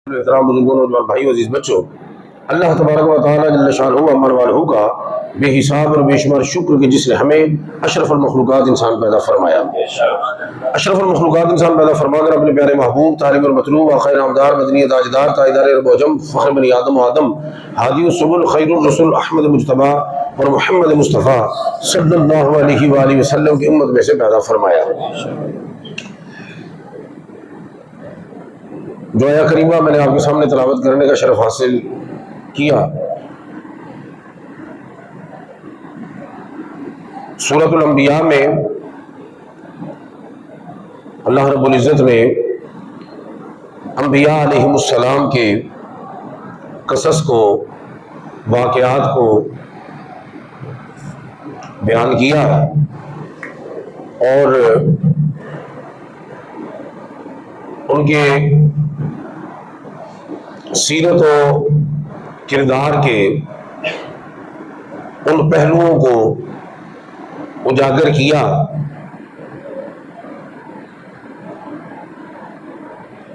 احترام بزرگوں نوجوان بھائیو عزیز بچوں، اللہ تبارک و تعالیٰ جل شانہ امر والہ کا بے حساب اور بے شمار شکر کہ جس نے ہمیں اشرف المخلوقات انسان پیدا فرمایا، اشرف المخلوقات انسان پیدا فرما کر اپنے پیارے محبوب طالب اور مطلوب آخر نامدار مدنی تاجدار تاجدار عرب و عجم فخر بنی آدم و آدم ہادی السبل خیر الرسول احمد مجتبی اور محمد مصطفیٰ صلی اللہ علیہ وآلہ وسلم کی امت میں سے پیدا فرمایا۔ جو آیا کریمہ میں نے آپ کے سامنے تلاوت کرنے کا شرف حاصل کیا، سورۃ الانبیاء میں اللہ رب العزت نے انبیاء علیہم السلام کے قصص کو، واقعات کو بیان کیا اور ان کے سیرت و کردار کے ان پہلوؤں کو اجاگر کیا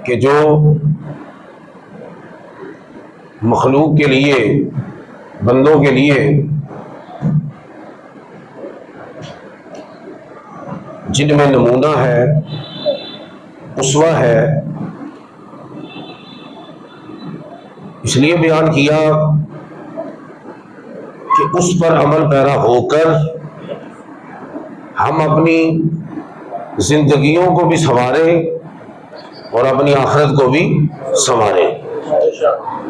کہ جو مخلوق کے لیے، بندوں کے لیے جن میں نمونہ ہے، اسوہ ہے، اس لیے بیان کیا کہ اس پر عمل پیرا ہو کر ہم اپنی زندگیوں کو بھی سنواریں اور اپنی آخرت کو بھی سنواریں۔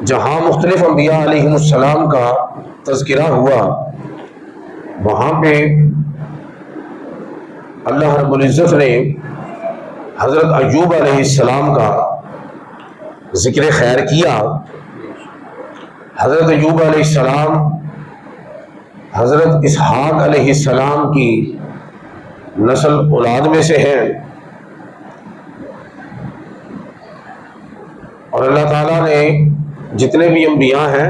جہاں مختلف انبیاء علیہم السلام کا تذکرہ ہوا، وہاں پہ اللہ رب العزت نے حضرت ایوب علیہ السلام کا ذکر خیر کیا۔ حضرت ایوب علیہ السلام حضرت اسحاق علیہ السلام کی نسل اولاد میں سے ہیں، اور اللہ تعالیٰ نے جتنے بھی انبیاء ہیں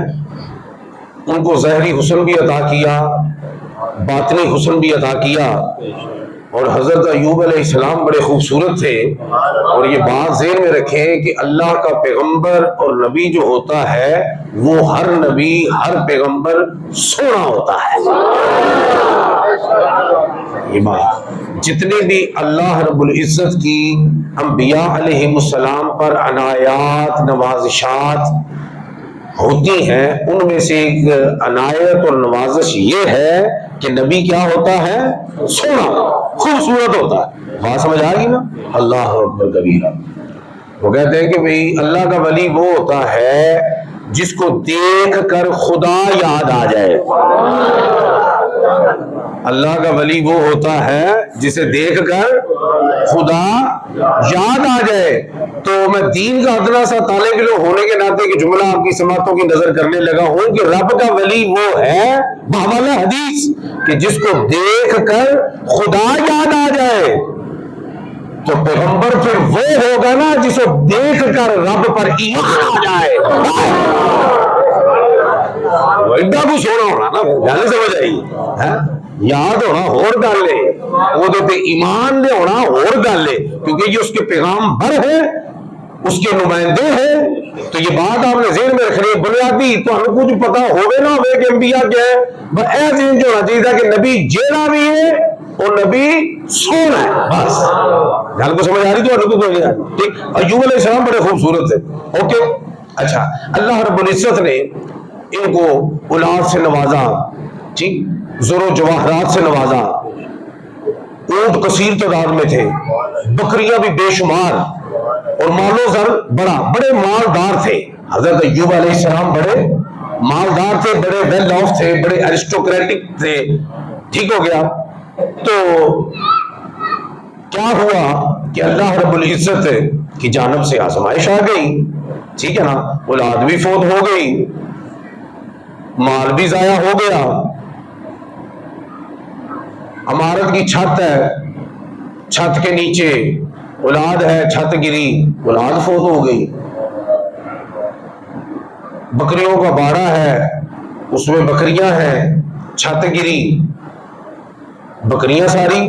ان کو ظاہری حسن بھی عطا کیا، باطنی حسن بھی عطا کیا، اور حضرت ایوب علیہ السلام بڑے خوبصورت تھے۔ اور یہ بات ذہن میں رکھیں کہ اللہ کا پیغمبر اور نبی جو ہوتا ہے وہ ہر نبی، ہر پیغمبر سونا ہوتا ہے۔ یہ بات جتنے بھی اللہ رب العزت کی انبیاء علیہ السلام پر عنایات، نوازشات ہوتی ہیں، ان میں سے ایک عنایت اور نوازش یہ ہے کہ نبی کیا ہوتا ہے؟ سونا، خوبصورت ہوتا ہے۔ بات سمجھ آ گئی نا؟ اللہ اکبر کبیرہ۔ وہ کہتے ہیں کہ بھئی اللہ کا ولی وہ ہوتا ہے جس کو دیکھ کر خدا یاد آ جائے۔ اللہ کا ولی وہ ہوتا ہے جسے دیکھ کر خدا یاد آ جائے۔ تو میں دین کا ادنا سا طالب علم ہونے کے ناطے کہ جملہ آپ کی سماعتوں کی نظر کرنے لگا ہوں کہ رب کا ولی وہ ہے بحوالہ حدیث کہ جس کو دیکھ کر خدا یاد آ جائے۔ تو پیغمبر پھر وہ ہوگا نا جس کو دیکھ کر رب پر ایمان آ جائے۔ وہ ایڈا کچھ ہونا ہونا نا، گل سمجھ آئی؟ یاد ہونا اور گل ہے، وہ تو ایمان لے ہونا اور گل ہے، کیونکہ یہ اس کے پیغامبر ہے، اس کے نمائندے ہیں۔ تو یہ بات آپ نے ذہن میں رکھنی ہے، بنیادی تو ہمیں کچھ پتا ہوگے نہ ہوئے کہ انبیاء کیا ہے، بس اے ذہن جو ہونا چاہیے کہ نبی جیڑا بھی ہے اور نبی سونا ہے، بس گل کو سمجھ آ رہی تو ہمیں کو کوئی نہیں۔ ٹھیک، ایوب علیہ السلام بڑے خوبصورت تھے۔ اوکے، اچھا، اللہ رب العزت نے ان کو اولاد سے نوازا، ٹھیک، زر و جواہرات سے نوازا، اونٹ کثیر تعداد میں تھے، بکریاں بھی بے شمار، اور مال و زر بڑے مالدار تھے۔ حضرت ایوب علیہ السلام بڑے مالدار تھے، بڑے ویل آف تھے، بڑے ایرسٹوکریٹک تھے۔ ٹھیک ہو گیا؟ تو کیا ہوا کہ اللہ رب العزت کی جانب سے آزمائش آ گئی، ٹھیک ہے نا، اولاد بھی فوت ہو گئی، مال بھی ضائع ہو گیا، عمارت کی چھت ہے، چھت کے نیچے اولاد ہے، چھت گری، اولاد فوت ہو گئی، بکریوں کا باڑا ہے، اس میں بکریاں ہیں، چھت گری، بکریاں ساری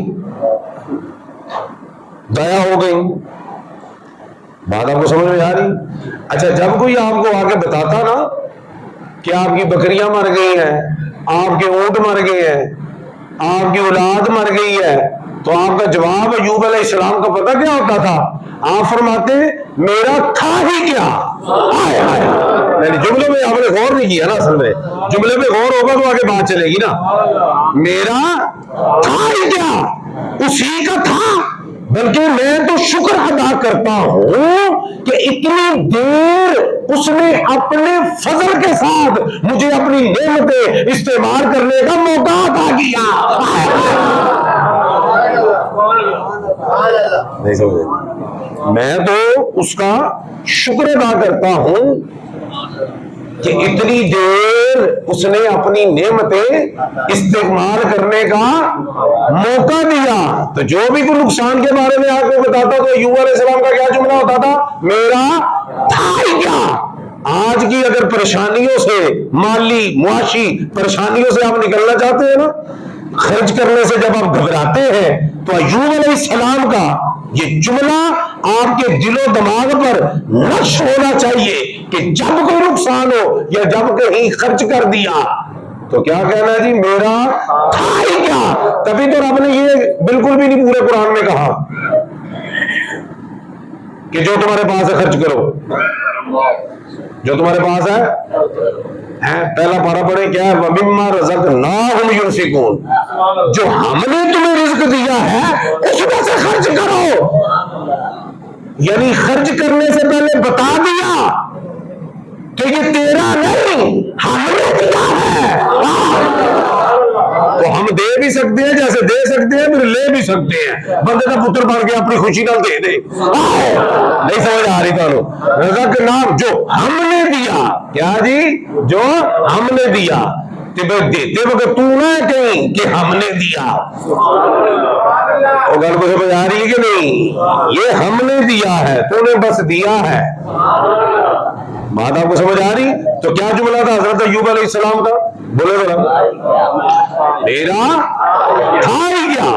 ضائع ہو گئی۔ بات آپ کو سمجھ میں آ رہی؟ اچھا جب کوئی آپ کو آ کے بتاتا نا کہ آپ کی بکریاں مر گئی ہیں، آپ کے اونٹ مر گئے ہیں، آپ کی اولاد مر گئی ہے، تو آپ کا جواب ایوب علیہ السلام کا پتہ کیا ہوتا تھا؟ آپ فرماتے میرا تھا ہی کیا. جملے میں آپ نے غور نہیں کیا نا، اصل میں جملے میں غور ہوگا تو آگے بات چلے گی نا. میرا تھا ہی کیا، اسی کا تھا، بلکہ میں تو شکر ادا کرتا ہوں کہ اتنی دیر اس نے اپنے فضل کے ساتھ مجھے اپنی نعمتیں استعمال کرنے کا موقع عطا کیا. نہیں سمجھے؟ میں تو اس کا شکر ادا کرتا ہوں کہ اتنی دیر اس نے اپنی نعمتیں استعمال کرنے کا موقع دیا. تو جو بھی کوئی نقصان کے بارے میں آپ کو بتاتا تو ایوب علیہ السلام کا کیا جملہ ہوتا تھا؟ میرا تھا ہی کیا. آج کی اگر پریشانیوں سے، مالی معاشی پریشانیوں سے آپ نکلنا چاہتے ہیں نا، خرچ کرنے سے جب آپ گھبراتے ہیں، تو ایوب علیہ السلام کا یہ جملہ آپ کے دل و دماغ پر نقش ہونا چاہیے کہ جب کوئی نقصان ہو یا جب کہیں خرچ کر دیا تو کیا کہنا ہے؟ جی میرا تھا ہی کیا. تبھی تو رب نے یہ بالکل بھی نہیں پورے قرآن میں کہا کہ جو تمہارے پاس ہے خرچ کرو، جو تمہارے پاس ہے. پہلا پارہ پڑھے کیا ہے؟ وَمِمَّا رَزَقْنَاهُمْ يُنْفِقُونَ. جو ہم نے تمہیں رزق دیا ہے اس میں سے خرچ کرو. یعنی خرچ کرنے سے پہلے بتا دیا کہ یہ تیرا نہیں، ہم نے دیا ہے. تو ہم دے بھی سکتے ہیں، جیسے دے سکتے ہیں پھر لے بھی سکتے ہیں. بندے کا پتر بن کے اپنی خوشی نہ دے دے. نہیں سمجھ آ رہی تو رزق نام جو ہم نے دیا. کیا جی؟ جو ہم نے دیا. دیتے وقت تو نہ کہیں کہ ہم نے دیا. وہ گل کو سمجھ آ رہی ہے کہ نہیں؟ یہ ہم نے دیا ہے، تو نے بس دیا ہے. بات آپ کو سمجھ آ رہی؟ تو کیا جملہ تھا حضرت ایوب علیہ السلام کا؟ بولے ذرا. میرا تھا ہی کیا.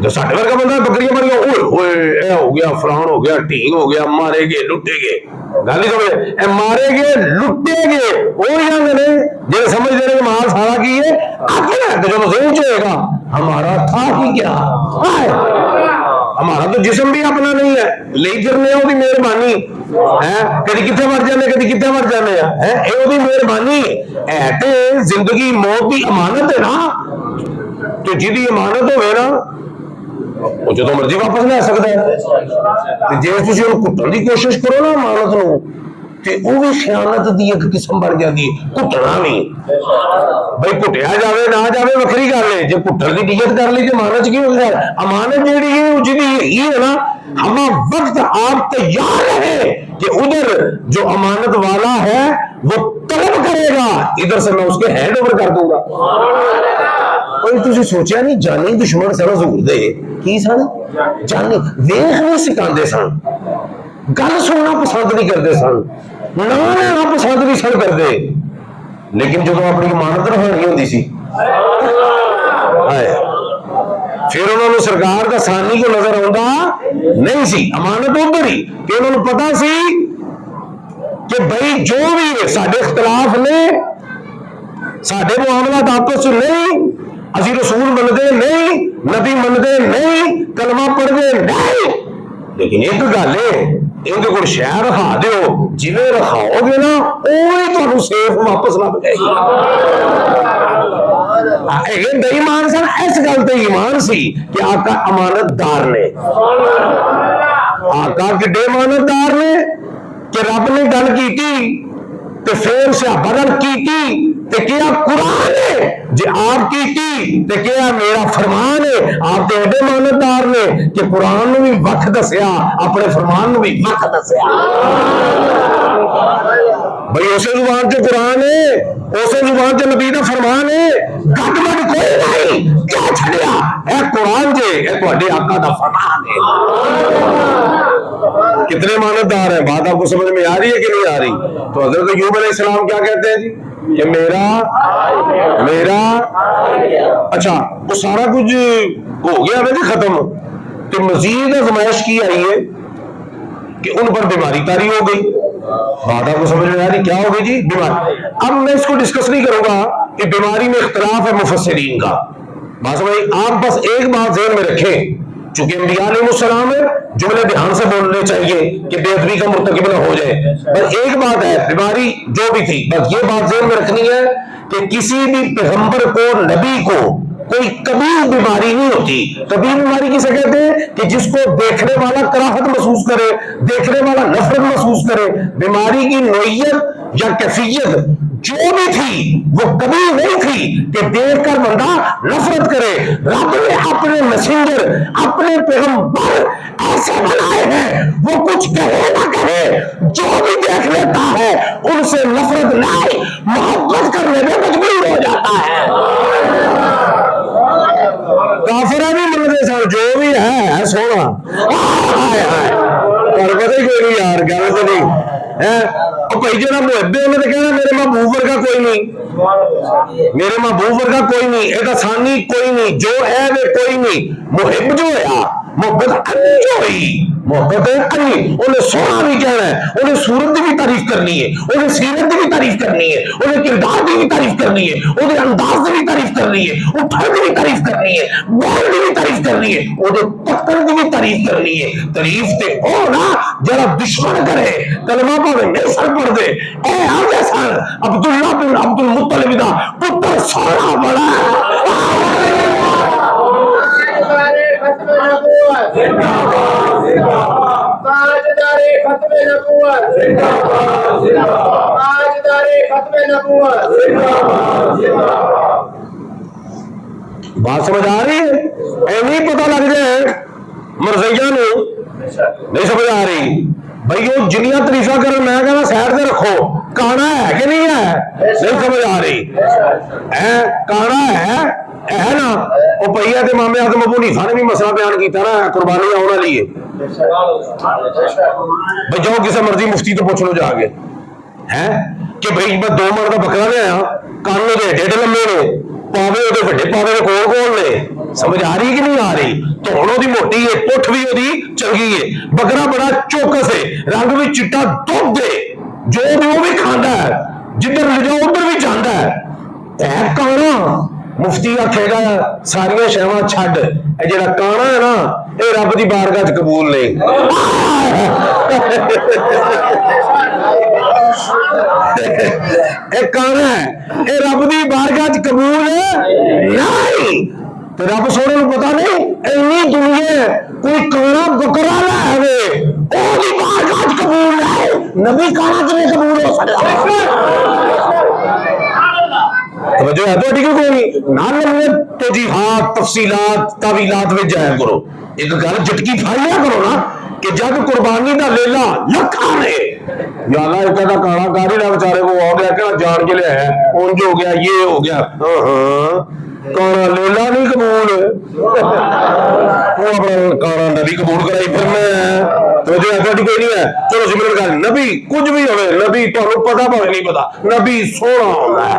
جو ساڈے ورگا بندہ بکریاں مر گیا، اوئے ہوئے اے ہو گیا، فلان ہو گیا، ٹھیک ہو گیا، مارے گئے، لٹے گئے. گل نہیں سمجھے؟ اے مارے گئے لٹے گئے وہی آدھے نے جی سمجھ دے رہے مال سارا کی ہے اپنا. تو جو ذہن چ ہوئے گا ہمارا تھا ہی کیا. ہمارا تو جسم بھی اپنا نہیں ہے، لے پھرنے وہ مہربانی ہے. کدی کتنے مر جانے، کدی کتنے مر جانے ہیں. یہ مہربانی ہے. زندگی موت کی امانت ہے نا. تو جی امانت ہوئے نا وہ جو مرضی واپس لے سکتا ہے. جی تھی کٹن کی کوشش کرو نا امانت نو، وہ بھی خیانت دی ایک قسم بن جاتی ہے. کٹنا بھی بھائی کٹیا جائے نہ جائے وکری گل ہے. جب کٹن کی نیت کر لی تو امانت کی ہو گیا. امانت جیڑی ہے وہ جی ہے نا، ہم وقت آپ تیار رہے کہ ادھر جو امانت والا ہے وہ طلب کرے گا، ادھر سے میں اس کے ہینڈ اوور کر دوں گا. کوئی تسی سوچیا نہیں جانی دشمن سن حضور دے کی سن؟ جانی ویکھ نہیں سکھاندے سن، گل سننا پسند نہیں کرتے سن، نہ لینا پسند نہیں سن کرتے. لیکن جب اپنی امانت رکھانی ہوتی سی پھر انہوں نے سرکار کا ثانی کو نظر آتا نہیں سی. امانت ادھر ہی کہ انہوں نے پتا سی کہ بھائی جو بھی سارے اختلاف نے، سارے معاملات آپس نہیں، اسی رسول منتے نہیں، نبی منتے نہیں، کلمہ پڑھتے نہیں، لیکن ایک گل ہے ان کو شہر رکھا دیو، جی رکھاؤ گے نا وہی تمہیں سیف واپس لگ جائے گی. ایمان سن اس گل تے ایمان سی کہ آقا امانت دار نے. آقا کڈے امانت دار نے کہ رب نے گل کی تو پھر صحابہ گل کی تے کیا قرآن ہے جی آپ کی تے کیا میرا فرمان ہے. آپ تے ایڈے امانتدار نے کہ قرآن نو بھی وقت دسیا، اپنے فرمان نو بھی وقت دسیا. بھائی اسے زبان سے قرآن ہے، اسے زبان سے نبی کا فرمان ہے، گٹ مٹ کوئی نہیں. کیا چھڑیا اے قرآن جے، اے تہاڈے آقا دا فرمان ہے. کتنے امانتدار ہیں؟ بات آپ کو سمجھ میں آ رہی ہے کہ نہیں آ رہی؟ تو حضرت ایوب علیہ السلام کیا کہتے ہیں جی کہ میرا اچھا وہ سارا کچھ ہو گیا نا جی ختم. کہ مزید آزمائش کی آئی ہے کہ ان پر بیماری طاری ہو گئی. بات آپ کو سمجھ میں آ رہی کیا ہوگی جی؟ بیماری. اب میں اس کو ڈسکس نہیں کروں گا کہ بیماری میں اختلاف ہے مفسرین کا. بات سمجھ آپ بس ایک بات ذہن میں رکھیں، چونکہ انبیاء علیہ السلام ہے، جملے دھیان سے بولنے چاہیے کہ بے ادبی کا مرتکب نہ ہو جائے. بس ایک بات ہے، بیماری جو بھی تھی، بس یہ بات ذہن میں رکھنی ہے کہ کسی بھی پیغمبر کو، نبی کو کوئی کبھی بیماری نہیں ہوتی. کبھی بیماری کسے کہتے ہیں؟ کہ جس کو دیکھنے والا کراہت محسوس کرے، دیکھنے والا نفرت محسوس کرے. بیماری کی نوعیت یا کیفیت جو بھی تھی وہ کبھی نہیں تھی کہ دیکھ کر بندہ نفرت کرے. رب نے اپنے میسنجر، اپنے پیغمبر ایسے بنائے ہیں، وہ کچھ کہے نہ کہے، جو بھی دیکھ لیتا ہے ان سے نفرت نہیں، محبت کرنے میں مجبور ہو جاتا ہے. کافرہ بھی ملتے سر جو بھی ہے سونا پر پتہ ہی کوئی نہیں یار، گل تو نہیں بھائی جا محب ہے انہیں تو کہنا میرے محبوب ورگا کوئی نہیں، میرے محبوب ورگا کوئی نہیں، ایک آسانی کوئی نہیں، جو ہے وہ کوئی نہیں. محب جو ہے محبت انی جو ہوئی، محبت انی، انہیں سونا بھی کہنا ہے، انہیں صورت کی بھی تعریف کرنی ہے، انہیں سیرت کی بھی تعریف کرنی ہے، انہیں کردار کی بھی تعریف کرنی ہے، انہیں انداز کی بھی تعریف کرنی ہے، اٹھن کی بھی تعریف کرنی ہے، بول کی بھی تعریف کرنی ہے، انہیں پکڑ کی بھی تعریف کرنی ہے. تعریف تے ہو نا جڑا دشمن کرے کلمہ پڑھے نہیں سر پڑھ دے. اے آگے سر عبداللہ بن عبد المطلب دا پتر سونا بڑا بات سمجھ آ رہی ہے؟ اے نہیں پتہ لگ جائے مرزیہ نو نہیں سمجھ آ رہی بھائی وہ جنیاں تعریفاں کرن میں کہنا سائڈ تے رکھو. کانا ہے کہ نہیں ہے؟ نہیں سمجھ آ رہی کانا ہے نا. وہ پہیا تے امام اعظم ابو حنیفہ نے بھی مسئلہ بیان کیتا نا قربانی آنے والی ہے. بھائی جاؤ کسی مرضی مفتی تو پوچھ لو جا کے کہ بھائی میں 2 من کا بکرا لیا، کان دے ڈیڈ لمے نے، پاوے وہ وڈے پاوے نے کول کول نے. سمجھ آ رہی کہ نہیں آ رہی؟ تو ہوں وہ موٹی ہے، پٹھ بھی وہ چنگی ہے، بکرا بڑا چوکس ہے، رنگ بھی چٹا دودھ دے، جو بھی وہ بھی کھانا ہے، جدھر لے جاؤ ادھر بھی جانا ہے. کانا مفتی آکھے گا ساریا شہواں چھڈ، اے جڑا کانا ہے نا اے رب دی بارگاہ چ قبول نہیں. اے کانا ہے اے رب دی بارگاہ چ قبول نہیں. تو رب سونے کو پتا نہیں اینی دنیا کوئی کانا بکرا لے آئے او دی بارگاہ چ قبول نہیں. نبی کانا کیویں قبول ہو سکتا؟ توجہ ہے تو ٹھیک کوئی نہ لگے توجیحات تفصیلات تعویلات میں جایا کرو. ایک گل جٹکی پھاڑیا کرو نا کہ جب قربانی دا لیلا لکھا نے یا اللہ ایک دا کانا کاری نہ بیچارے کو ہو گیا کہ جان کے لے ہے اونج ہو گیا یہ ہو گیا کانا لیلا نہیں قبول وہ اپنا کانا نبی قبول کرائی پھر میں توجہ ہے تو کوئی نہیں ہے. چلو سمرن کر نبی کچھ بھی ہوئے نبی تمہیں پتا پہ نہیں پتا نبی سونا ہوتا ہے.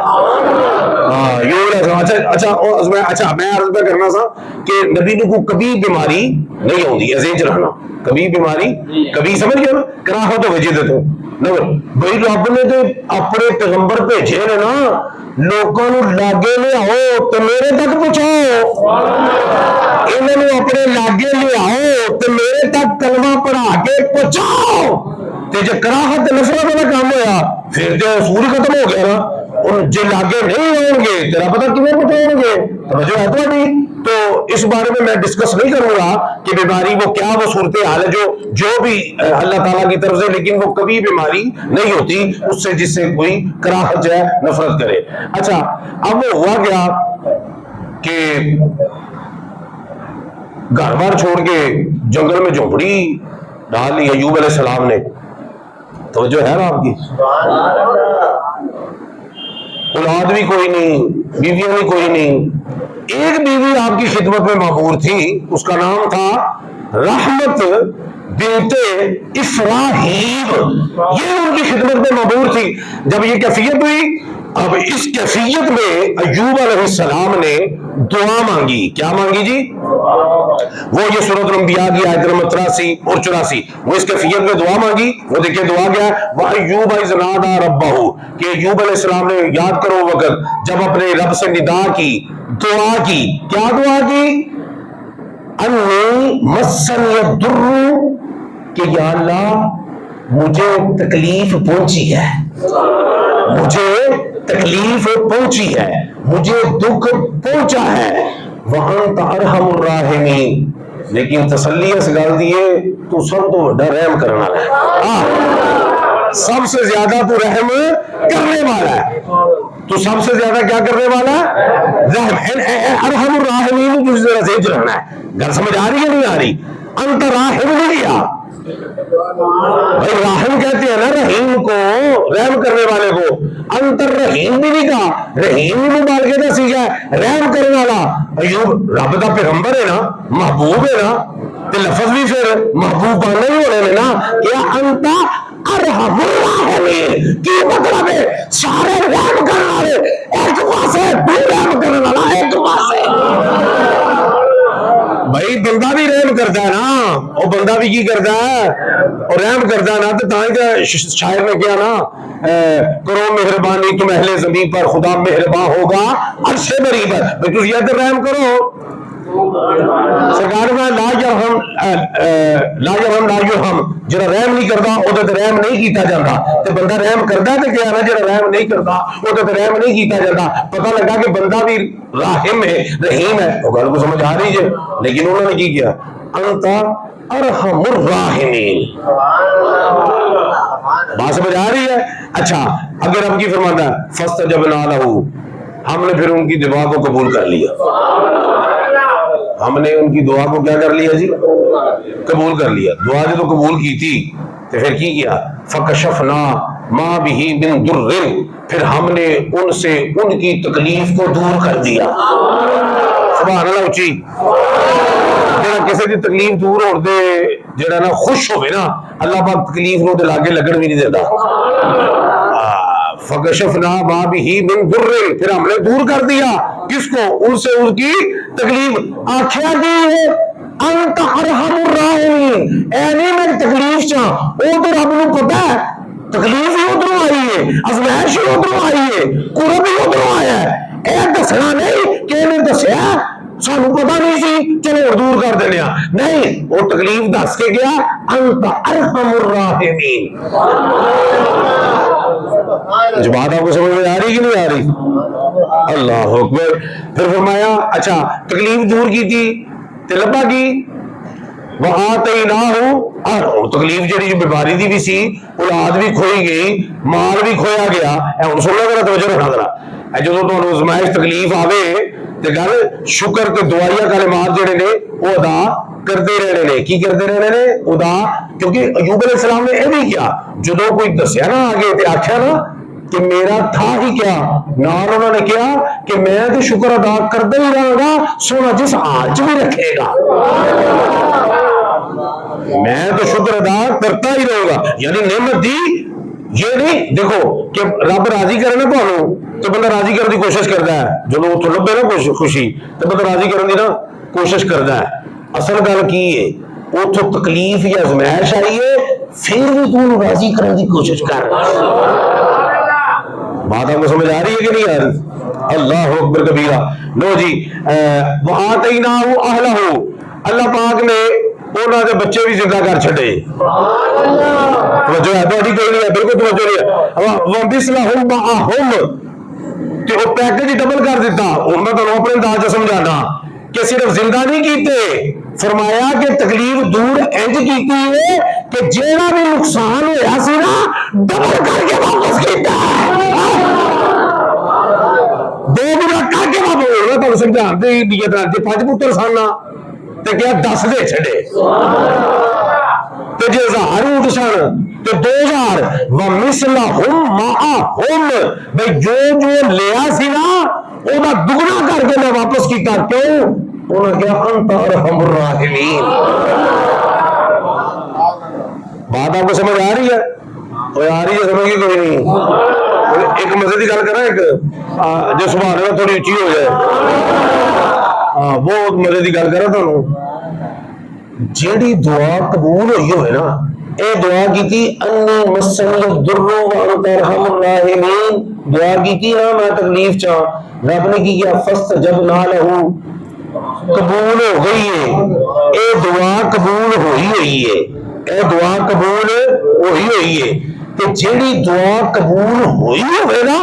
اچھا میں عرض پہ کرنا سا کہ نبی کو کبھی بیماری نہیں ہوتی ایسے ہی چلانا کبھی بیماری کبھی سمجھ گیا نا کراہت تو وجہ تو بھائی رب نے تو اپنے پیغمبر بھیجے نے نا لوگوں لاگے لے آؤ تو میرے تک پہنچاؤ انہوں اپنے لاگے لے آؤ تو میرے تک کلمہ پڑھا کے پہنچاؤ. تے جے کراہت نفرت والا کام ہویا پھر تو اصول ختم ہو گیا نا. اور جے لاگے نہیں ہوں گے تیرا پتہ کیویں پہنچاؤ گے؟ توجہ ہے تھوڑی. تو اس بارے میں ڈسکس نہیں کروں گا کہ بیماری وہ کیا وہ صورتحال ہے جو بھی اللہ تعالیٰ کی طرف سے، لیکن وہ کبھی بیماری نہیں ہوتی اس سے جس سے کوئی کراہت جو ہے نفرت کرے. اچھا اب وہ ہوا کیا کہ گھر بار چھوڑ کے جنگل میں جھونپڑی ڈال لی ایوب علیہ السلام نے. توجہ ہے نا آپ کی؟ اولاد بھی کوئی نہیں، بیویاں بھی کوئی نہیں. ایک بیوی آپ کی خدمت میں معمور تھی، اس کا نام تھا رحمت بنت افراہیم. یہ ان کی خدمت میں معمور تھی. جب یہ کیفیت ہوئی، اب اس کیفیت میں ایوب علیہ السلام نے دعا مانگی. کیا مانگی جی؟ وہ یہ سورۃ الانبیاء کی آیت نمبر 83 اور 84، وہ اس کیفیت میں دعا مانگی. وہ دیکھیں دعا کیا ہے، وَأَيُّوبَ إِذْ نَادَىٰ رَبَّهُ، کہ ایوب علیہ السلام نے یاد کرو وقت جب اپنے رب سے ندا کی، دعا کی. کیا دعا کی؟ انی مسنی الضر، کہ یا اللہ مجھے تکلیف پہنچی ہے، مجھے تکلیف پہنچی ہے، مجھے دکھ پہنچا ہے. وَأَنْتَ أَرْحَمُ الرَّاحِمِينَ، لیکن تسلی اس گل دیے تو سب تو بڑا رحم کرنے والا ہے، سب سے زیادہ تو رحم کرنے والا ہے. تو سب سے زیادہ کیا کرنے والا ہے؟ رحم. ارحم الراحمین کو ذرا ذہن رکھنا ہے. گل سمجھ آ رہی ہے نہیں آ رہی؟ انت راحم نہیں کیا بھائی، راحم کہتے ہیں نا رحیم کو، رحم کرنے والے کو. انتر رحیم بھی نہیں کہا، رحیم بھی مبالغے کا سیکھا ہے، رحم کرنے والا. ایوب رب دا پیغمبر ہے نا، محبوب ہے نا، تے لفظ بھی پھر محبوب بانے ہی ہونے نے نا. کیا انتا ارحم الراحمین کی مطلب ہے سارے رحم کرنے والے ایک پاسے، تو رحم کرنے والا ایک پاسے. بھائی بندہ بھی رحم کرتا ہے نا، اور بندہ بھی کی کرتا ہے اور رحم کرتا ہے نا. تو تاں کہ شاعر نے کیا نا، کرو مہربانی تم اہل زمین پر، خدا مہربان ہوگا عرش بری پر. بھائی تم یہ رحم کرو. سرکار میں لا یرحم لا یرحم لا یرحم، جڑا رحم نہیں کرتا وہ تو رحم نہیں کیتا جاتا. تے بندہ رحم کرتا ہے تے کیا نا، جڑا رحم نہیں کرتا وہ تو رحم نہیں کیتا جاتا. پتہ لگا کہ بندہ بھی راحم ہے، رحیم ہے. وہ گل کو سمجھ آ رہی ہے؟ لیکن انہوں نے کی کیا؟ انت ارحم الراحمین. بات سمجھ آ رہی ہے؟ اچھا اگر رب کی فرماتا ہے فاستجبنا لہ، ہم نے پھر ان کی دعا کو قبول کر لیا. ہم نے ان کی دعا کو کیا کر لیا جی؟ قبول کر لیا. دعا جو تو قبول کی تھی تو پھر کی کیا؟ فکشفنا ما بہ من ضر، پھر ہم نے ان سے ان کی تکلیف کو دور کر دیا. سبحان اللہ اچھی. جڑا کسی کی تکلیف دور ہو دے، جڑا نا خوش ہوئے نا، اللہ پاک تکلیف نو دے لاگے لگن بھی نہیں دیتا. فکشفنا ما بہ من ضر، پھر ہم نے دور کر دیا کس کو؟ ان سے ان کی تکلیف. آخیا کی ہے انت ارحم الراحمین، اے نہیں میں تکلیف چاہ، وہ تو رب نو پتہ ہے تکلیف ہی ادھروں آئی ہے، ازمائش ہی ادھروں آئی ہے، قرب ہی ادھروں آیا ہے. اے دسنا نہیں کہ انہیں دسیا سانو پتہ نہیں سی چلو دور کر دینے. نہیں، وہ تکلیف دس کے گیا انت ارحم الراحمین. جو بات آپ کو سمجھ میں آ رہی کہ نہیں آ رہی؟ اللہ اکبر. پھر فرمایا اچھا تکلیف دور کی تھی تے لبا کی وَآتَيْنَاهُ اہلَهُ، تکلیف جڑی جو بیماری دی بھی سی، اولاد بھی کھوئی گئی، مال بھی کھویا گیا. اے ہن سننا ذرا توجہ رکھنا ذرا. اے جدوں تانوں آزمائش تکلیف آوے تے گل شکر تے دعائیاں کلمات جڑے نے وہ ادا کرتے رہنے نے. کی کرتے رہنے نے؟ ادا. کیونکہ ایوب علیہ السلام نے یہ بھی کیا، جدوں کوئی دسیا نا آگے تے آکھیا نا کہ میرا تھا ہی کیا، نال انہوں نے کیا کہ میں تو شکر ادا کرتا ہی رہا گا، سونا جس حال چ بھی رکھے گا میں تو شکر ادا کرتا ہی رہوں گا. یعنی نعمت دی یہ نہیں دیکھو کہ رب راضی کرے نا تمہوں تو بندہ راضی کرنے کی کوشش کرتا ہے. جب اتوں لبے نا خوشی تو بندہ راضی کرنے کی نا کوشش کرتا ہے. اصل گل کی ہے اتوں تکلیف یا آزمائش آئی ہے پھر بھی تم راضی کرنے کی کوشش کر. بات آپ کو سمجھ آ رہی ہے کہ نہیں آ رہی؟ اللہ اکبر کبیرہ. لو جی وَآتَيْنَاهُ أَهْلَهُ، اللہ پاک نے انہوں نے بچے بھی زندہ کر چھڑے. توجہ ہے تو کوئی نہیں ہے، بالکل توجہ نہیں ہے. وَمِثْلَهُمْ مَعَهُمْ، کہ وہ پیکج ڈبل کر دیتا. اور میں تو اپنے انداز سے سمجھانا کہ صرف زندہ نہیں کیتے، فرمایا کہ تکلیف دور انج کیتی ہے کہ جیڑا بھی نقصان ہویا سی نا ڈبل کر کے واپس کیتا ہے. دو گنا کر کے واپس ہونا تو سمجھاتے ہی نیت رکھتے. 5 پتر سن تے کیا 10 دے چھڑے تے جے 1000 اونٹ سن تے 2000. وَمِثْلَهُمْ مَعَهُمْ، بھئی جو لیا سی نا وہ دگنا کر کے میں واپس کیتا. کیوں؟ انہوں نے کہا انت ارحم الراحمین. بات آپ کو سمجھ آ رہی ہے؟ آ رہی ہے سمجھ کی کوئی نہیں؟ ایک مزے کی گل کرا، ایک جو سبحان اللہ تھوڑی اچھی ہو جائے. بہت مزے کی گل کرا تھانوں. جیڑی دعا قبول ہوئی ہوئے نا، اے دعا کی تھی انی مسنی الضر وانت ارحم الراحمین، دعا کی تھی نا میں تکلیف چاہ، رب نے کی کیا فاستجبنا لہ، قبول ہو گئی ہے، اے دعا قبول ہوئی ہوئی ہے، اے دعا قبول ہوئی ہوئی ہے۔ تو جیڑی دعا قبول ہوئی ہوئے نا،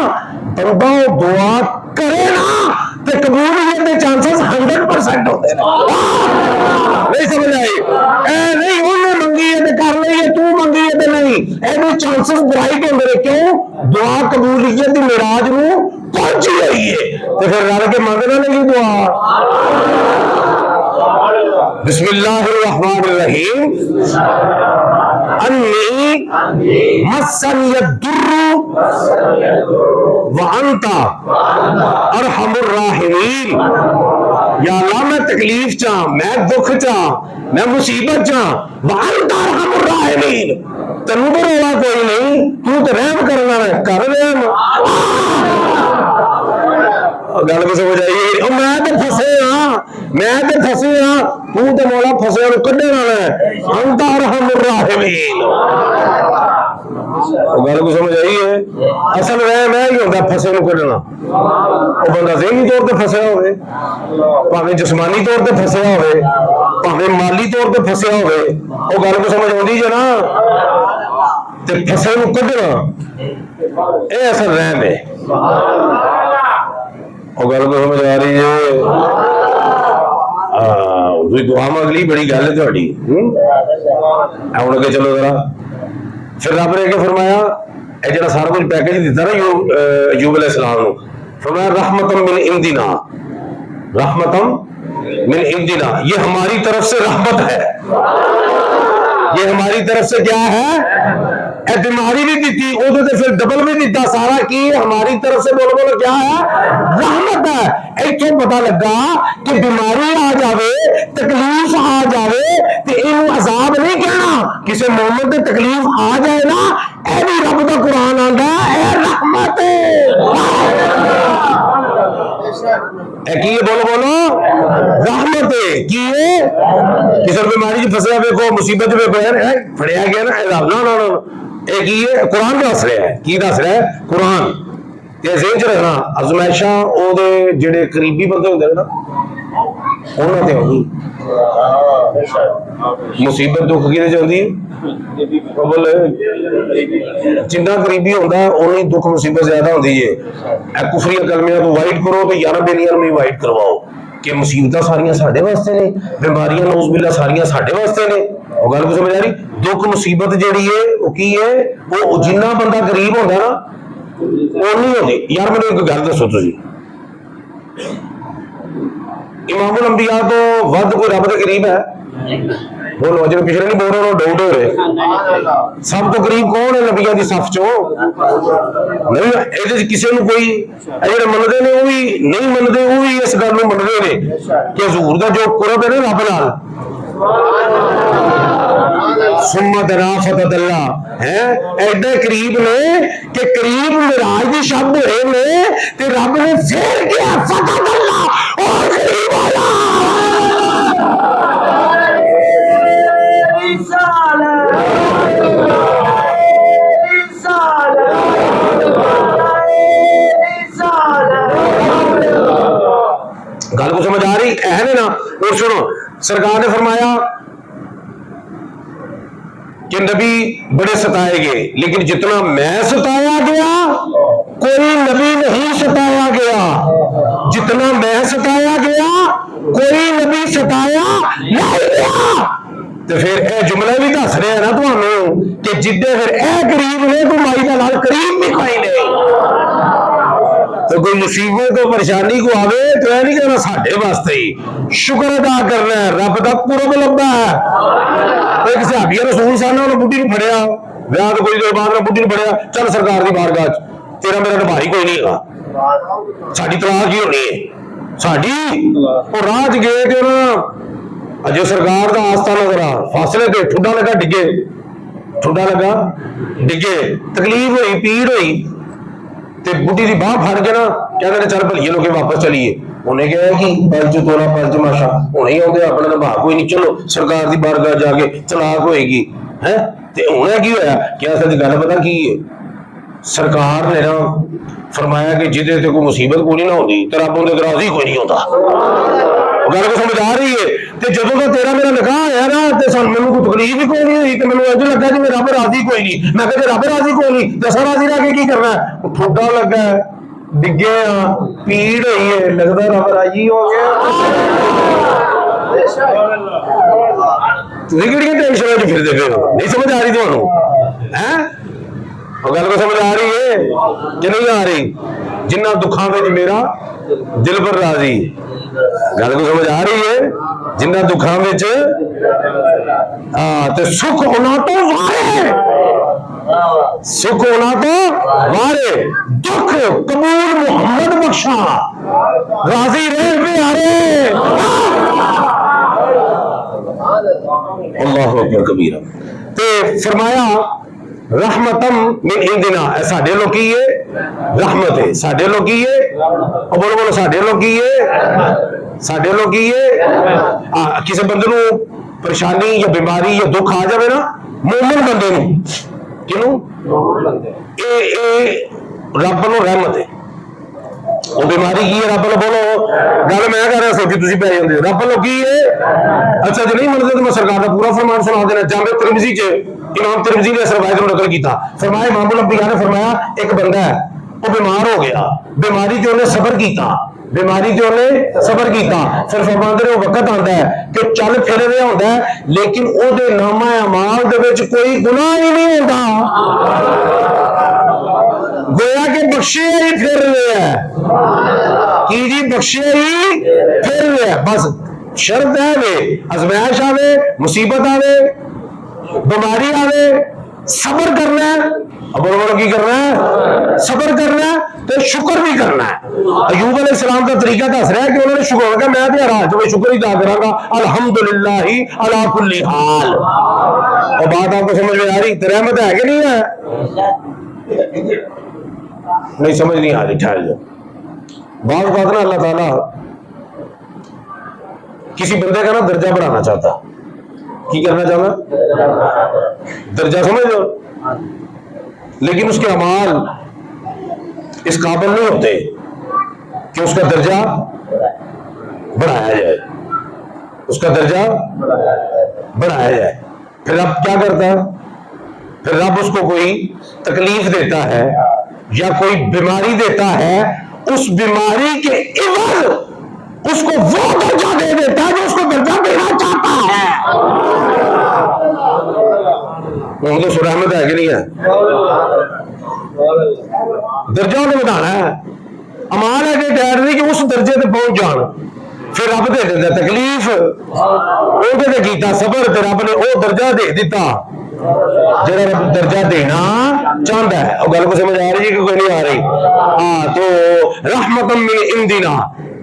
بندہ دعا کرے نا تو قبول ہونے کے چانسز 100% ہوتے ہیں۔ نہیں سمجھ آئی؟ اے نہیں انہیں منگی ہے تو کر لئی ہے، تو منگی ہے تو نہیں، اے چانسز برائٹ ہوتے ہیں۔ کیوں؟ دعا قبولیت دی معراج نو پہنچی ہوئی ہے، تو پھر رل کے منگنا نہیں دعا۔ بسم اللہ الرحمن الرحیم، انی مسنی الضر وانت ارحم الراحمین، یا اللہ میں تکلیف چاہ، میں دکھ چاہ، میں مصیبت چاہ، وانت ارحم الراحمین، تینوں تو رولا کوئی نہیں، تو تو رحم کرنا ہے، کر رحم۔ گل کو سمجھ آئی؟ میں تو پھسے ہاں، میں تو پھسے ہاں، تو تو مولا پھسے نو کڈے والا ہے، انت ارحم الراحمین۔ گل کو سمجھ آئی ہے؟ اصل رحم ہے ہی ہوتا پھسے نو کڈنا، وہ بندہ ذہنی طور پہ پھسیا ہوئے، پاویں جسمانی طور پہ پھسیا ہوئے، پاویں مالی طور پہ پھسیا ہوئے، وہ گل کو سمجھ آتی جو نا، تے پھسے نو کڈنا اے اصل رحم ہے۔ وہ گل کو سمجھ آ رہی ہے؟ دعا اگلی بڑی گل ہے تھوڑی، ہوں اگے چلو ذرا۔ پھر رب نے کیا فرمایا؟ اے جڑا سارا کچھ پیکج دیتا نا ایوب علیہ السلام نو، فرمایا رحمتم من عندنا، رحمتم من عندنا، یہ ہماری طرف سے رحمت ہے، یہ ہماری طرف سے کیا ہے؟ اے بیماری بھی دیتی، ادھر تو پھر ڈبل بھی دیتا، سارا کی ہماری طرف سے بولو بولو کیا ہے؟ رحمت ہے۔ ایتھوں پتہ لگا کہ بیماری آ جاوے، تکلیف آ جاوے تے اینو عذاب نہیں کہنا، کسی مومن تے تکلیف آ جائے نا، اے بھی رب دا قرآن آندا اے رحمت ہے۔ اے کی بولو بولو رحمت ہے، کی ہے؟ کسی بیماری چ پھسیا ویکھو، مصیبت ویکھو، یار پھڑیا گیا نا، نا اے کی ہے؟ قرآن دس رہا ہے، کی دس رہا ہے؟ قرآن۔ تے ذہن چ رکھنا ازمائشاں او دے جڑے قریبی بندے ہوندے نا انہاں تے ہوندی، مصیبت دکھ کیدے چ ہوندی ہے؟ جنہ قریبی ہوندا ہے اونی دکھ مصیبت زیادہ ہوندی ہے۔ اے کفریہ کلمیاں تو وائٹ کرو تے یار بیلیاں میں وائٹ کرواؤ کہ مصیبتاں ساریاں ساڈے واسطے نے، بیماریاں نوز باللہ ساریاں ساڈے واسطے نے۔ وہ گل کو سمجھ آ رہی؟ دکھ مصیبت جیڑی ہے وہ کی ہے؟ وہ جنہ بندہ غریب ہوندا نا اونی ہوندی۔ یار مینوں ایک گل دسو تسی، امام الانبیاء تو ود کوئی رب دے قریب ہے؟ بولو جب پچھلے نہیں بول رہے ڈاؤٹ ہو رہے، سب تو قریب کون ہے نبیاں دی صف چوں؟ نہیں، یہ کسی نے کوئی جڑے منتے نے وہ بھی نہیں منتے، وہ بھی اس گل کو منتے نے کہ حضور دا جو قرب ہے نا رب نال، سمت رافت اللہ ہے ایڈے قریب نے کہ قریب معراج دی شب ہوئے نے تے رب نے پھر کیا فتح اللہ اور قریب والا۔ گل کو سمجھ آ رہی ہے نا؟ اور سنو سرکار نے فرمایا کہ نبی بڑے ستائے گئے، لیکن جتنا میں ستایا گیا کوئی نبی نہیں ستایا گیا، جتنا میں ستایا گیا کوئی نبی ستایا نہیں گیا۔ تو پھر اے جملہ بھی دس رہے ہیں نا تمہوں کہ جدے پھر اے قریب نے تو مائی کا لال قریب بھی کوئی نہیں۔ تو کوئی مصیبت کو پریشانی کو آوے تو یہ نہیں کہنا ساڈے واسطے ہی، شکر ادا کرنا ہے رب دا قرب لبا ہے۔ ایک صحابی رسول صاحب نے بڈھی نو پھڑیا، ویاہ تو کوئی دیر بعد نے بڈھی نو پھڑیا، چل سرکار دی بارگاہ تیرا میرا تو بھائی کوئی نہیں گا، ساڈی تلاش ہی ہونی ہے ساڈی۔ اور راہ چ گئے کہ اجے سرکار دا آستہ نظر آ فاصلے تے ٹھڈا لگا ڈگے، ٹھڈا لگا ڈگے، تکلیف ہوئی، پیڑ ہوئی تے بڈھی دی باہ پھڑ کے نا کہتے ہیں چل بھلیے لوگ واپس چلیے، انہیں کہا کہ پنچ تولا پنچ ماشا ہوں ہی آتے اپنا نبھا کوئی نہیں, چلو سرکار کی بارگاہ جا کے طلاق ہوئے گی ہے. ہونا کی ہوا کیا سچ گل پتا کی ہے, سرکار نے نا فرمایا کہ جہد سے کوئی مصیبت کوئی نہیں نہ ہوتی تو رب اندر راضی کوئی نہیں ہوتا. گل کو سمجھ آ رہی ہے. تو جدو کا تیرا میرا نکاح ہے نا تو میرے کوئی تکلیف ہی کوئی نہیں ہوئی, تو میرے ایسا لگا کہ رب راضی کوئی نہیں. میں کہ رب راضی کوئی نہیں تو اصل راضی رہ کے کی کرنا ہے. ٹھوڈا لگا ہے, ڈگے ہاں, پیڑ ہوئی ہے, لگتا رب راضی ہو گیا. تھی کہڑی ٹینشن پھرتے پہ ہو, نہیں سمجھ آ رہی تمہیں گل کو سمجھ آ رہی ہے کہ نہیں آ رہی. جنہ دکھاں میں میرا دل پر راضی, گل کو سمجھ آ رہی ہے. جنہ دکھاں میں سکھ ہونا تو وارے, سکھ ہونا تو وارے, دکھ قبول محمد بخشا, راضی رہ پیارے. اللہ اکبر کبیرہ. تے فرمایا رحمتم من عندنا, ساڈے لوکی ہے رحمت ہے, ساڈے لوکی ہے. بولو بولو ساڈے لوکی ہے, ساڈے لوکی ہے. کسی بندے نو پریشانی یا بیماری یا دکھ آ جائے نا, مومن بندے نو کنوں اے رب نو رحمت ہے. وہ بیماری کی ہے رب نو, بولو گل میں کہہ رہا سوچی تھی پی جاتے رب نو کی ہے. اچھا جی نہیں منتے تو میں سرکار کا پورا فرمان سنا دینا. جامع ترمذی چ امام ترمذی نے اس روایت کو نقل کیتا. فرمایا امام الانبیاء نے فرمایا ایک بندہ ہے وہ بیمار ہو گیا, بیماری تے انہیں صبر کیتا, بیماری تے انہیں صبر کیتا. پھر فرماندے نے وہ وقت آندا ہے کہ چل پھر رہا ہوندا ہے لیکن او دے نامہ اعمال دے وچ کوئی گناہ ہی نہیں ہوندا. گویا کہ بخشے ہی پھر رہے ہیں کی جی, بخشے ہی پھر رہے ہیں. بس شرط ہے وے ازمائش آوے, مصیبت آوے, بیماری آوے, صبر کرنا ہے. بولو کی کرنا ہے, صبر کرنا ہے تو شکر بھی کرنا ہے. ایوب علیہ السلام کا طریقہ دس رہا ہے کہ انہوں نے شکر کیا, میں تو رات جو شکر ہی ادا کراں گا الحمدللہ علی کل حال. اور بات آپ کو سمجھ میں آ رہی؟ رحمت ہے کہ نہیں ہے؟ نہیں سمجھ نہیں آ رہی. ٹھہر جاؤ. بعض بات نا اللہ تعالیٰ کسی بندے کا نا درجہ بڑھانا چاہتا. کی کرنا چاہتا؟ درجہ سمجھ لو, لیکن اس کے اعمال اس قابل نہیں ہوتے کہ اس کا درجہ بڑھایا جائے, اس کا درجہ بڑھایا جائے. پھر رب کیا کرتا ہے؟ پھر رب اس کو کوئی تکلیف دیتا ہے یا کوئی بیماری دیتا ہے, اس بیماری کے عوض اس کو وہ درجہ دے دیتا ہے جو اس کو درجہ دینا چاہتا ہے. وہ تو رحمت ہے کہ نہیں ہے؟ درجہ انہیں بتانا ہے. امال ہے کہ ڈیر نہیں کہ اس درجے تک پہنچ جان. پھر رب دے دیتا تکلیف, وہ کیتا صبر, تے رب نے وہ درجہ دے دیتا جڑا رب درجہ دینا چاہتا ہے. اور گل کو سمجھ آ رہی ہے کہ کوئی نہیں آ رہی؟ ہاں, تو رحمت من عندنا,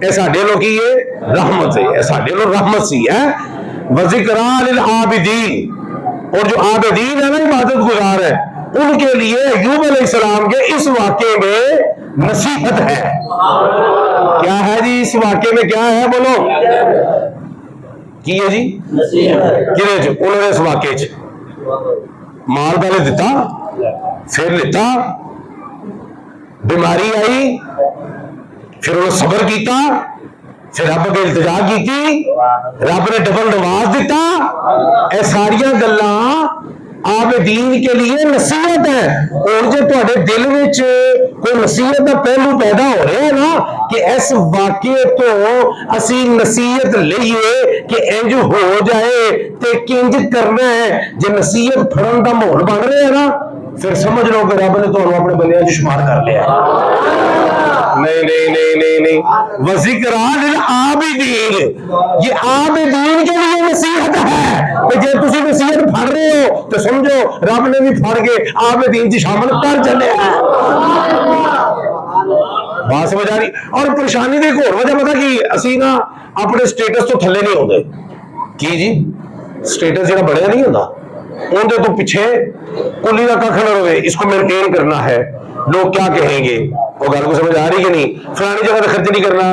اے ساڈے لوگ کی ہے رحمت ہے, اے ساڈے لوگ رحمت سی ہے. وذکرى للعابدین, اور جو عابدین ہے نا عبادت گزار ہے ان کے لیے ایوب علیہ السلام کے اس واقعے میں نصیحت ہے. کیا ہے جی اس واقعے میں, کیا ہے بولو کی ہے جی؟ انہوں نے اس واقعے مال پہلے دیتا, پھر لیتا, بیماری آئی, پھر انہوں نے صبر کیتا, پھر رب کے التجا کی, رب نے ڈبل نواز دیتا. اے ساریاں گلاں عابدین کے لیے نصیحت ہے. اور جو تہاڈے دل وچ کوئی نصیحت کا پہلو پیدا ہو رہا ہے نا کہ اس واقعے تو اسی نصیحت لئیے کہ انج ہو جائے تے کنج کرنا ہے, جے نصیحت پھڑن دا ماحول بن رہا ہے نا پھر سمجھ لو کہ رب نے تمہیں اپنے بندیاں چ شمار کر لیا. نہیں نہیں نہیں نہیں نہیں, وذکرى للعابدین, یہ عابدین کے لیے نصیحت ہے. کہ جے تسی نصیحت پڑھ رہے ہو تو سمجھو رب نے بھی پڑھ کے عابدین جی شامل کر چلے ہیں. بات سمجھ آ رہی؟ اور پریشانی دی ایک اور وجہ پتہ کی, اسی نا اپنے سٹیٹس تو تھلے نہیں ہوندے. کی جی سٹیٹس جڑا بڑھیا نہیں ہوندا اندر تو پیچھے کلی کا کھ نہ رہے, اس کو مینٹین کرنا ہے, لوگ کیا کہیں گے. وہ گل کو سمجھ آ رہی کہ نہیں؟ فلانی جگہ پہ خرچ نہیں کرنا,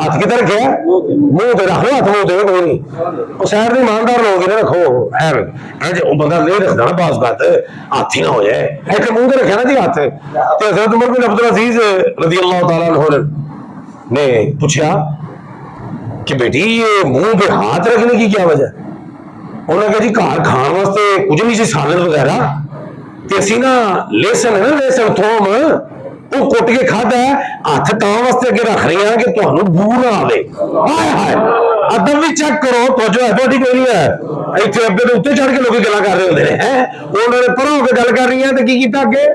ہاتھ کدھر رکھے منہ تے رکھ لو ہاتھ منہ تے کوئی نہیں وہ شہر ایماندار لوگ نے رکھو بندہ نہیں رکھتا نا بعض بات ہاتھ ہی نہ ہو جائے ایسے منہ تے رکھے نا جی ہاتھ تو حضرت عمر بن عبدالعزیز رضی اللہ تعالیٰ عنہ نے پوچھا کہ بیٹی یہ منہ پہ ہاتھ رکھنے کی کیا وجہ انہوں نے کہا جی گھر کھان واسطے کچھ نہیں سی سالن وغیرہ تے اسی نا لہسن ہے نا لہسن تھوم وہ کٹ کے کھادا ہے ہاتھ تاں واسطے اگے رکھ رہی ہیں کہ تمہیں بو نہ آوے ہائے ہائے ادب بھی چیک کرو تو جو ہے تھوڑی کوئی نہیں ہے اتنے ابے تو اتنے چڑھ کے لوگ گلا کر رہے ہوتے ہیں انہوں نے پروں ہو کے گل کر رہی ہیں تو کی کیتا اگے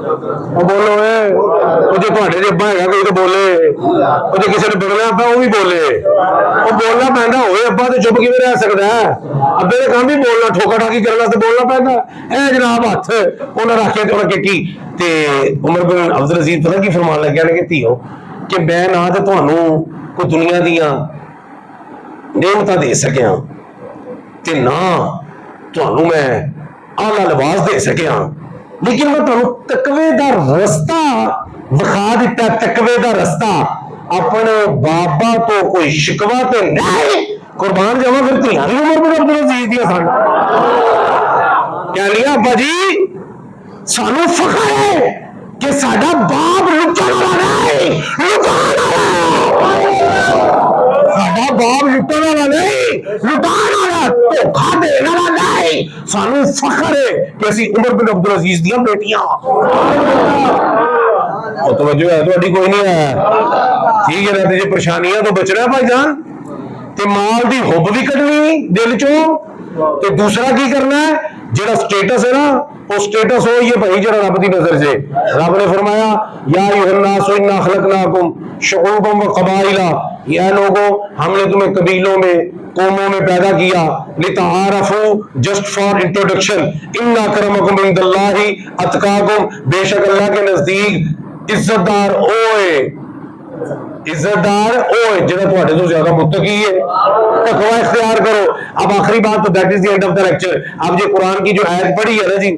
بولو وہ جو تھوڑے جی ابا ہے کوئی تو بولے وہ جو کسی نے بگڑنا پا وہ بھی بولے وہ بولنا پہنتا ہوئے ابا تو چپ کیوں رہ سکتا ہے ابے کا کام بھی بولنا ٹھوکا ٹھاکی کرنے واسطے بولنا پہنتا اے جناب ہاتھ انہیں رکھ کے انہیں کی تے عمر بن عبدالعزیز پتہ کی فرمان لگیا نے کہ تھیو کہ میں نہ تے تھانوں کوئی دنیا دیاں نعمتاں دے سکیاں تے نہ تھانوں میں اعلیٰ لباس دے سکیاں لیکن میں تمہیں تقوی دا رستہ وکھا دیتا تقوی دا رستہ اپنے بابا تو کوئی شکوا تے نہیں قربان جاواں پھر تیاں بھی عمر بن عبدالعزیز دیاں سن کہہ لیا ابا جی سانو فخر ہے کہ ساڈا باپ لٹن والا نہیں ساڈا باپ لٹن والا نہیں لٹان والا دھوکا دین والا نہیں سانو فخر ہے کہ اسی عمر بن عبدالعزیز دیاں بیٹیاں توجہ ہے تہاڈی کوئی نہیں ہے ٹھیک ہے نا جی پریشانیاں تو بچنا ہے بھائی جان تے مال دی حب بھی کڈنی دل چوں تے دوسرا کی کرنا ہے جڑا سٹیٹس ہے نا وہ سٹیٹس ہو یہ بھائی جڑا رب دی نظر سے رب نے فرمایا یا ایھا الناس انا خلقناکم شعوبا وقبائل یا لوگوں ہم نے تمہیں قبیلوں میں قوموں میں پیدا کیا لتعارفوا جسٹ فار انٹروڈکشن ان اکرمکم عند اللہ اتقاکم بے شک اللہ کے نزدیک عزت دار اوئے جڑا تہاڈے تو زیادہ متقی ہے تقوی اختیار کرو اب آخری بات تو that is the end of the lecture اب یہ قرآن کی جو آیت پڑھی ہے نا جی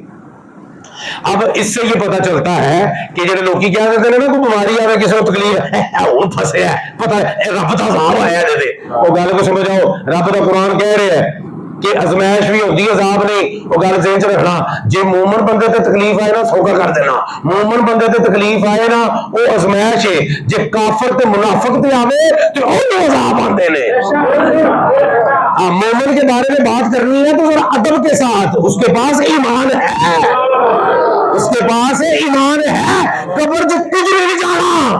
اب اس سے یہ پتا چلتا ہے کہ جڑے لوگ کیا کہتے ہیں نا کوئی بیماری آ کسی کو تکلیف ہے وہ پھنسے ہے پتہ ہے رب دا عذاب آیا ہے وہ گل کو سمجھ آؤ رب دا قرآن کہہ رہے ہیں کہ ازمائش بھی ہوتی ہے عذاب نہیں وہ گل ذہن چ رکھنا جے مومن بندے تے تکلیف آئے نا سوکھا کر دینا مومن بندے تے تکلیف آئے نا وہ ازمائش ہے جے کافر تے منافق تے آوے تے انہوں عذاب آندے نے مومن کے بارے میں بات کرنی ہے تو ذرا ادب کے ساتھ اس کے پاس ایمان ہے اس کے پاس ایمان ہے قبر جو کچھ نہیں جانا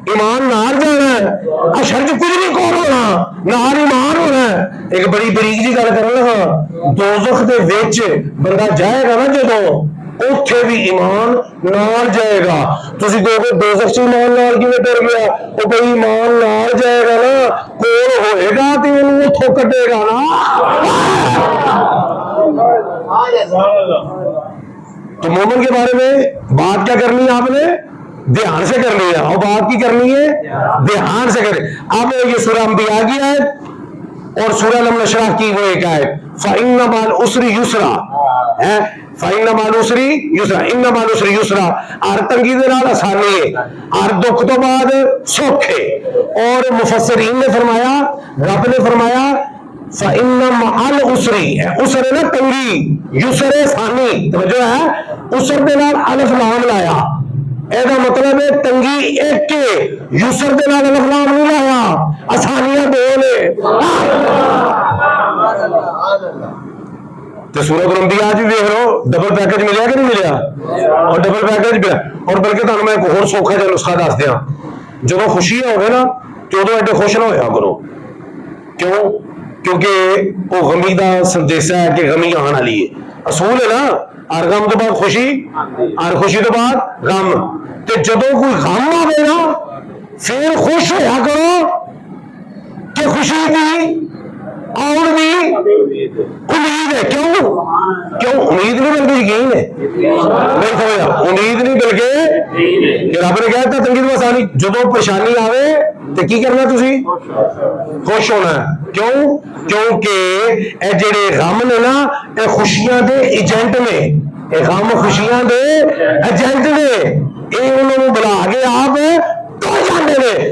ایمان نار جانا ہے اشر جو کچھ نہیں کون ہونا نار ایمان ہونا ہے ایک بڑی بریک جی گل کر لگا دوزخ دے وچ بندہ جائے گا نا جدوں اوتھے بھی ایمان نال جائے گا تسی کہو گے دوزخ چ ایمان نال کیویں ڈر گیا او بھئی ایمان نال جائے گا نا کول ہوئے گا تے اونوں اوتھوں کڈے گا نا تو مومن کے بارے میں بات کیا کرنی ہے آپ نے دھیان سے کرنی ہے اور بات کی کرنی ہے دھیان سے کرنی اب یہ سورہ انبیاء کی آیت اور سورہ لم نشرح کی وہ ایک آیت فَإِنَّ مَعَ الْعُسْرِ يُسْرًا فَإِنَّ مَعَ الْعُسْرِ يُسْرًا إِنَّ مَعَ الْعُسْرِ يُسْرًا ہر تنگی دے نال آسانی ہے ہر دکھ تو بعد سکھ ہے اور مفسرین نے فرمایا رب نے فرمایا فَإِنَّ مَعَ الْعُسْرِ عسر ہے نا تنگی یسر آسانی توجہ ہے عسر دے نال الف لام لایا ایسا مطلب ہے تنگی ایک کے یسر دے نال الف لام نہیں لایا آسانیاں دو نے تو سورۃ الانبیاء بھی دیکھ لو ڈبل پیکج ملیا کہ نہیں ملیا اور ڈبل پیکج بھی اور بلکہ تمہیں میں ایک اور سوکھا جہا نسخہ دس دیا جب خوشی ہوگی نا تو ادو ایڈے خوش نہ ہویا کرو کیوں کیونکہ وہ غمی دا سندیسہ ہے کہ غمی آنے والی ہے اصول ہے نا ہر غم تو بعد خوشی ہر خوشی تو بعد غم تو جدو کوئی غم آئے نا پھر خوش ہویا کرو کہ خوشی دی اور بھی امید ہے کیوں امید نہیں بلکہ یقین ہے نہیں سمجھا امید نہیں بلکہ رب نے کہا تھا تنگی آسانی جدو پریشانی آئے تو کی کرنا تسی خوش ہونا ہے کیوں کیونکہ اے جڑے غم نے نا اے خوشیاں دے ایجنٹ نے اے غم خوشیاں دے ایجنٹ نے اے انہوں نے بلا کے آپ تو جانے نے